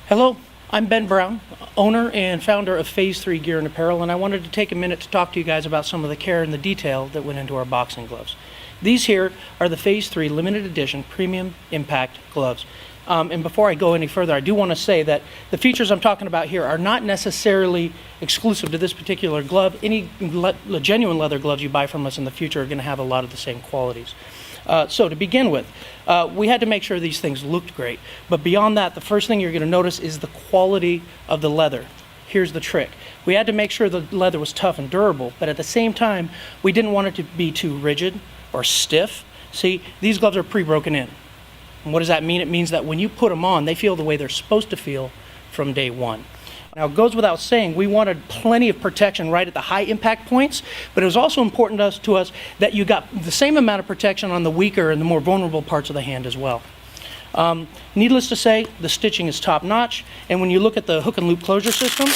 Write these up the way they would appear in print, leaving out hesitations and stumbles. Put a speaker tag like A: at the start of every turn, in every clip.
A: Hello, I'm Ben Brown, owner and founder of PHAS3 Gear and Apparel, and I wanted to take a minute to talk to you guys about some of the care and the detail that went into our boxing gloves. These here are the PHAS3 limited edition premium impact gloves. And before I go any further, I do want to say that the features I'm talking about here are not necessarily exclusive to this particular glove. Any genuine leather gloves you buy from us in the future are going to have a lot of the same qualities. So to begin with, we had to make sure these things looked great. But beyond that, the first thing you're going to notice is the quality of the leather. Here's the trick. We had to make sure the leather was tough and durable, but at the same time, we didn't want it to be too rigid or stiff. See, these gloves are pre-broken in. And what does that mean? It means that when you put them on, they feel the way they're supposed to feel from day one. Now, it goes without saying, we wanted plenty of protection right at the high impact points, but it was also important to us that you got the same amount of protection on the weaker and the more vulnerable parts of the hand as well. Needless to say, the stitching is top notch, and when you look at the hook and loop closure system,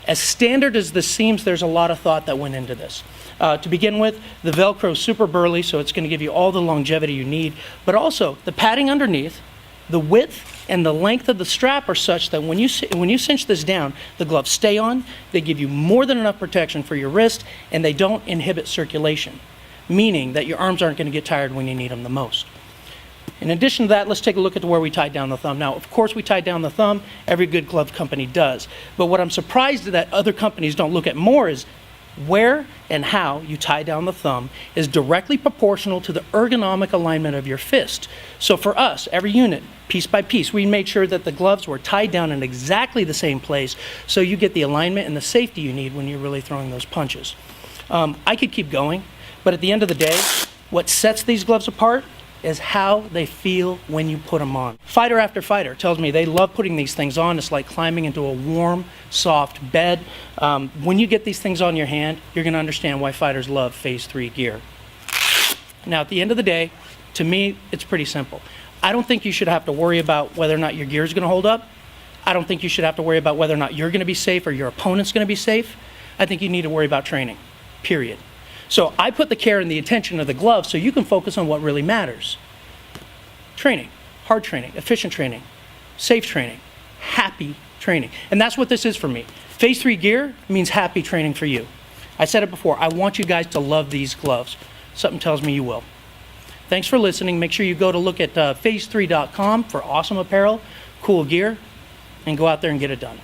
A: as standard as this seems, there's a lot of thought that went into this. To begin with, the Velcro is super burly, so it's going to give you all the longevity you need, but also the padding underneath, the width and the length of the strap are such that when you cinch this down, the gloves stay on, they give you more than enough protection for your wrist, and they don't inhibit circulation, meaning that your arms aren't going to get tired when you need them the most. In addition to that, let's take a look at where we tied down the thumb. Now, of course, we tied down the thumb. Every good glove company does. But what I'm surprised that other companies don't look at more is where and how you tie down the thumb is directly proportional to the ergonomic alignment of your fist. So for us, every unit, piece by piece, we made sure that the gloves were tied down in exactly the same place so you get the alignment and the safety you need when you're really throwing those punches. I could keep going, but at the end of the day, what sets these gloves apart is how they feel when you put them on. Fighter after fighter tells me they love putting these things on. It's like climbing into a warm, soft bed. When you get these things on your hand, you're going to understand why fighters love PHAS3 gear. Now, at the end of the day, to me, it's pretty simple. I don't think you should have to worry about whether or not your gear is going to hold up. I don't think you should have to worry about whether or not you're going to be safe or your opponent's going to be safe. I think you need to worry about training, period. So I put the care and the attention of the gloves so you can focus on what really matters. Training, hard training, efficient training, safe training, happy training. And that's what this is for me. PHAS3 gear means happy training for you. I said it before, I want you guys to love these gloves. Something tells me you will. Thanks for listening. Make sure you go to look at PHAS3.com for awesome apparel, cool gear, and go out there and get it done.